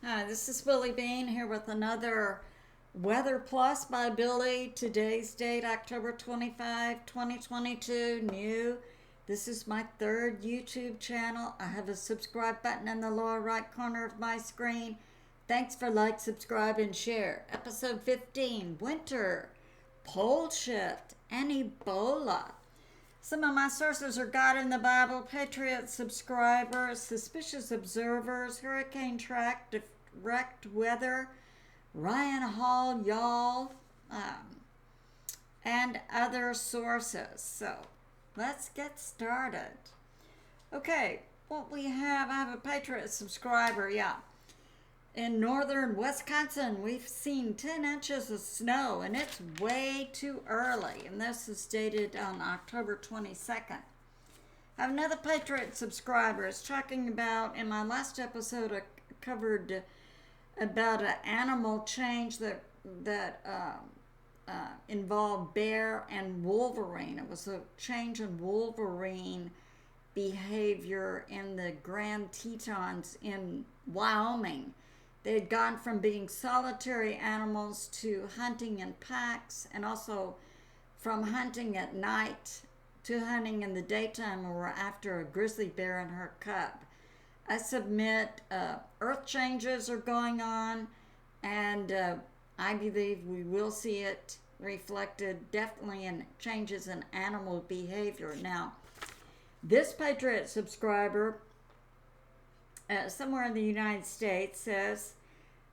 Hi, this is Billie Beene here with another Weather Plus by Billie. Today's date, October 25, 2022. New. This is my third YouTube channel. I have a subscribe button in the lower right corner of my screen. Thanks for like, subscribe, and share. Episode 15, Winter, Pole Shift, and Ebola. Some of my sources are God in the Bible, Patriot Subscribers, Suspicious Observers, Hurricane Track, Direct Weather, Ryan Hall, y'all, and other sources. So let's get started. Okay, what we have, I have a Patriot Subscriber, yeah. In northern Wisconsin, we've seen 10 inches of snow, and it's way too early. And this is dated on October 22nd. I have another Patriot subscriber. It's talking about, in my last episode, I covered about an animal change that involved bear and wolverine. It was a change in wolverine behavior in the Grand Tetons in Wyoming. They had gone from being solitary animals to hunting in packs, and also from hunting at night to hunting in the daytime, and were after a grizzly bear and her cub. I submit earth changes are going on, and I believe we will see it reflected definitely in changes in animal behavior. Now, this Patriot subscriber somewhere in the United States says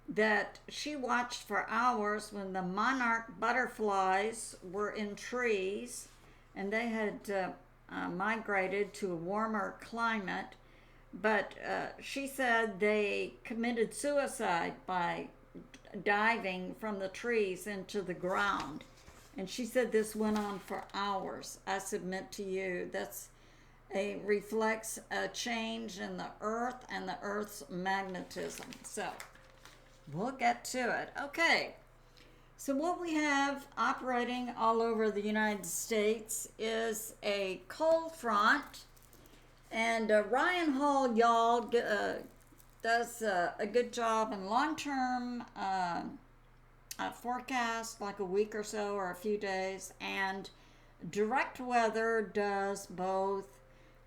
that she watched for hours when the monarch butterflies were in trees, and they had migrated to a warmer climate, but she said they committed suicide by diving from the trees into the ground. And she said this went on for hours. I submit to you that's reflects a change in the earth and the earth's magnetism. So we'll get to it. Okay, so what we have operating all over the United States is a cold front, and Ryan Hall, y'all, does a good job in long-term forecast, like a week or so or a few days, and direct weather does both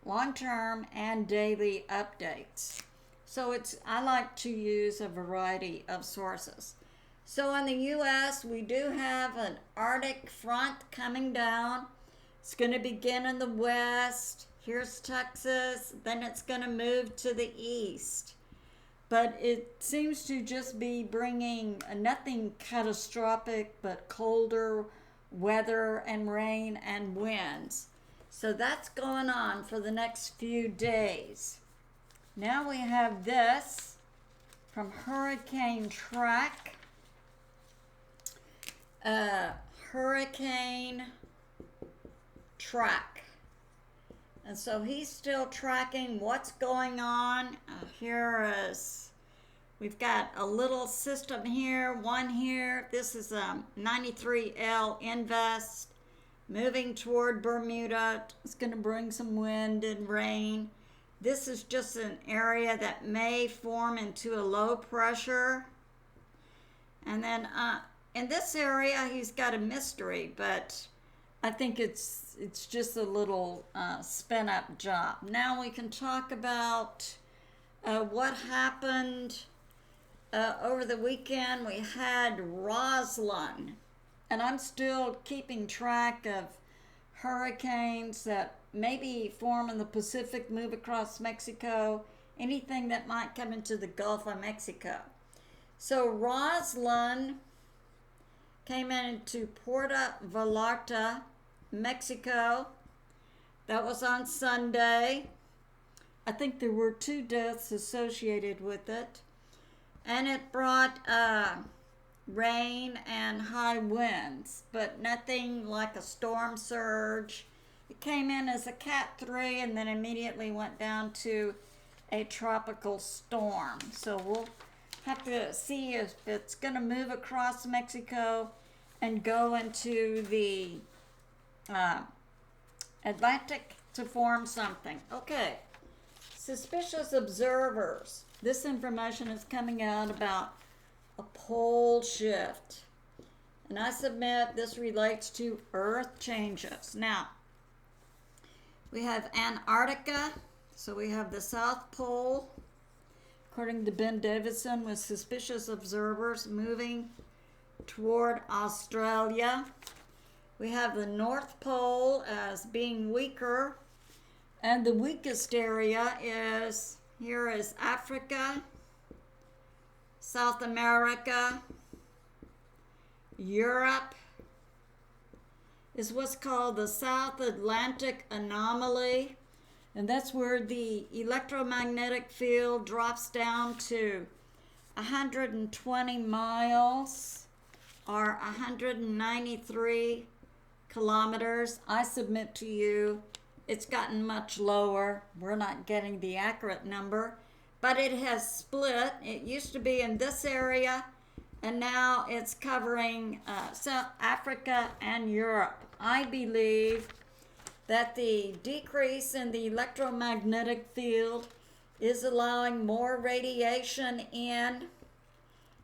long-term and daily updates. So I like to use a variety of sources. So in the U.S., we do have an Arctic front coming down. It's going to begin in the west. Here's Texas. Then it's going to move to the east. But it seems to just be bringing nothing catastrophic but colder weather and rain and winds. So that's going on for the next few days. Now we have this from Hurricane Track. Hurricane Track. And so he's still tracking what's going on. Here is, we've got a little system here, one here. This is a 93L Invest moving toward Bermuda. It's going to bring some wind and rain. This is just an area that may form into a low pressure. And then in this area, he's got a mystery, but I think it's just a little spin up job. Now we can talk about what happened over the weekend. We had Roslyn, and I'm still keeping track of hurricanes that maybe form in the Pacific, move across Mexico, anything that might come into the Gulf of Mexico. So Roslyn came into Puerto Vallarta, Mexico. That was on Sunday. I think there were 2 deaths associated with it. And it brought rain and high winds, but nothing like a storm surge. It came in as a Cat 3 and then immediately went down to a tropical storm. So we'll have to see if it's going to move across Mexico and go into the Atlantic to form something. Okay, Suspicious observers. This information is coming out about a pole shift. And I submit this relates to Earth changes. Now, we have Antarctica. So we have the South Pole, according to Ben Davidson, with suspicious observers moving toward Australia. We have the North Pole as being weaker, and the weakest area is, here is Africa, South America, Europe, is what's called the South Atlantic anomaly, and that's where the electromagnetic field drops down to 120 miles or 193 kilometers. I submit to you it's gotten much lower. We're not getting the accurate number, but it has split. It used to be in this area, and now it's covering South Africa and Europe. I believe that the decrease in the electromagnetic field is allowing more radiation in,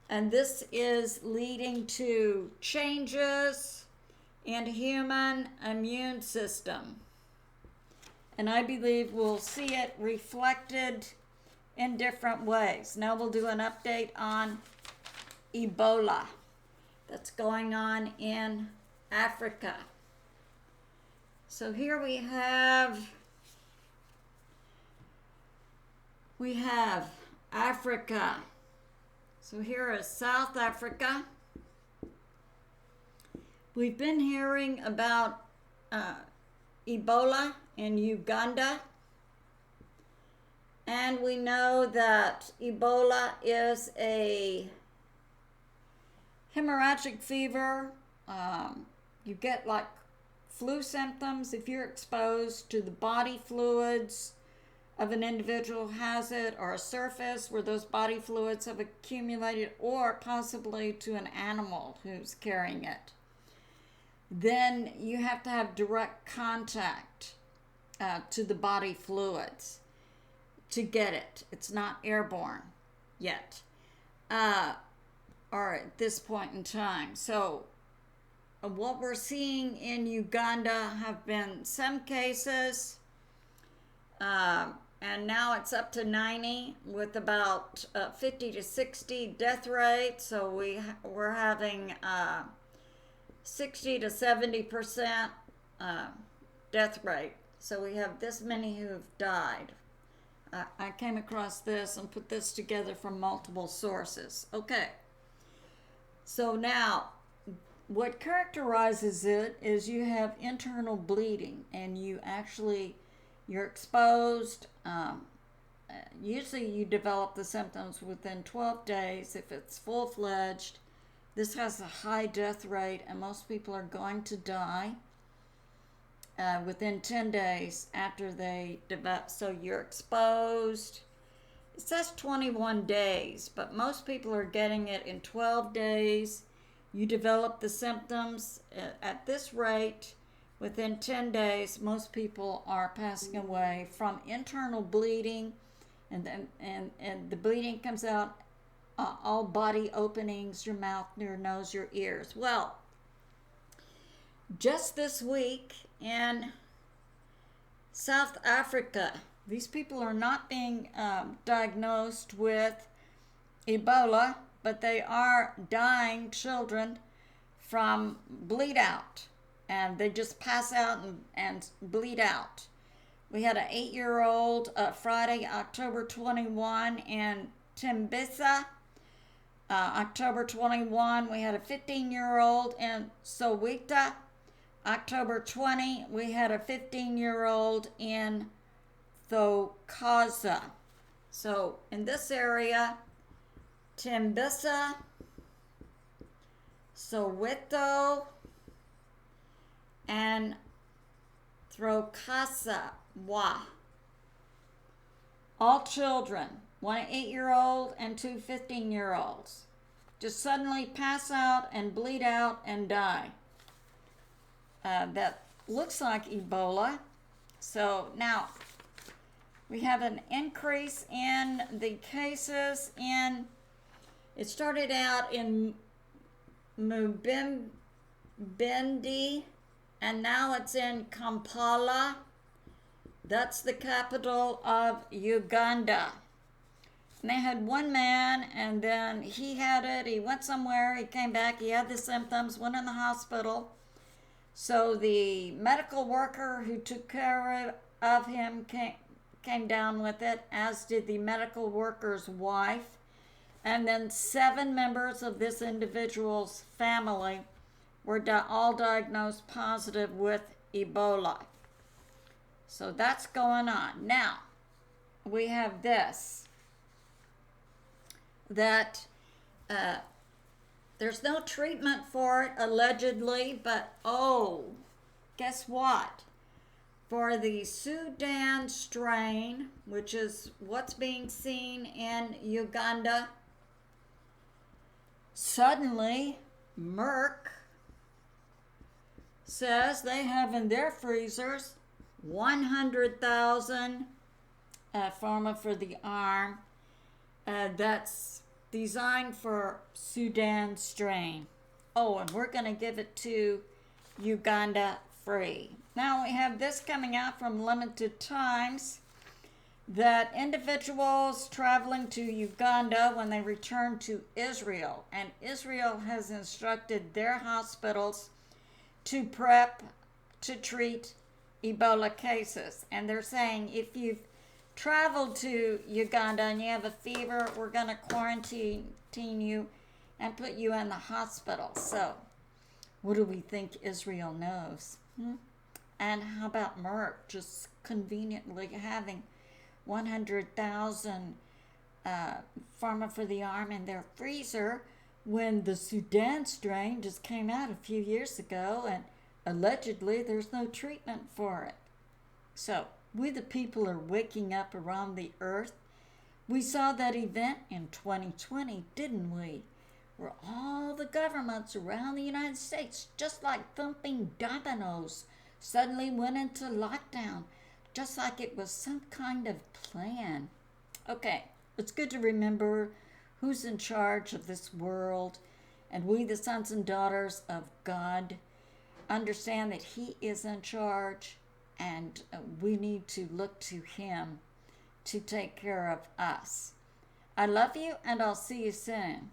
and this is leading to changes in human immune system. And I believe we'll see it reflected in different ways. Now we'll do an update on Ebola that's going on in Africa. So here we have Africa. So here is South Africa. We've been hearing about Ebola in Uganda, and we know that Ebola is a hemorrhagic fever. You get like flu symptoms if you're exposed to the body fluids of an individual who has it, or a surface where those body fluids have accumulated, or possibly to an animal who's carrying it. Then you have to have direct contact to the body fluids to get it. It's not airborne yet, or at this point in time. So what we're seeing in Uganda have been some cases, and now it's up to 90 with about 50 to 60 death rate. So we're having 60 to 70% death rate. So we have this many who have died. I came across this and put this together from multiple sources. Okay. So now, what characterizes it is you have internal bleeding, and you're exposed. Usually you develop the symptoms within 12 days if it's full-fledged. This has a high death rate, and most people are going to die within 10 days after they develop. So you're exposed. It says 21 days, but most people are getting it in 12 days. You develop the symptoms at this rate. Within 10 days, most people are passing away from internal bleeding, and the bleeding comes out all body openings, your mouth, your nose, your ears. Well, just this week in South Africa, these people are not being diagnosed with Ebola, but they are dying children from bleed out, and they just pass out and bleed out. We had an 8-year-old Friday, October 21 in Tembisa. October 21, we had a 15-year-old in Soweto. October 20, we had a 15-year-old in Thokoza. So in this area, Tembisa, Soweto, and Thokoza, all children, one 8-year-old and two 15-year-olds, just suddenly pass out and bleed out and die. That looks like Ebola. So now We have an increase in the cases in, it started out in Mubimbi, and now it's in Kampala. That's the capital of Uganda. And they had one man, and then he had it. He went somewhere, he came back, he had the symptoms, went in the hospital. So the medical worker who took care of him came down with it, as did the medical worker's wife. And then 7 members of this individual's family were all diagnosed positive with Ebola. So that's going on. Now, we have this, that there's no treatment for it, allegedly, but guess what? For the Sudan strain, which is what's being seen in Uganda, suddenly Merck says they have in their freezers 100,000 pharma for the arm that's designed for Sudan strain. And we're going to give it to Uganda free. Now we have this coming out from Limited Times, that individuals traveling to Uganda when they return to Israel, and Israel has instructed their hospitals to prep to treat Ebola cases. And they're saying, if you've traveled to Uganda and you have a fever, we're going to quarantine you and put you in the hospital. So, what do we think Israel knows? And how about Merck just conveniently having 100,000 pharma for the arm in their freezer, when the Sudan strain just came out a few years ago and allegedly there's no treatment for it? So, we the people are waking up around the earth. We saw that event in 2020, didn't we? Where all the governments around the United States, just like thumping dominoes, suddenly went into lockdown, just like it was some kind of plan. Okay, it's good to remember who's in charge of this world, and we, the sons and daughters of God, understand that He is in charge, and we need to look to Him to take care of us. I love you, and I'll see you soon.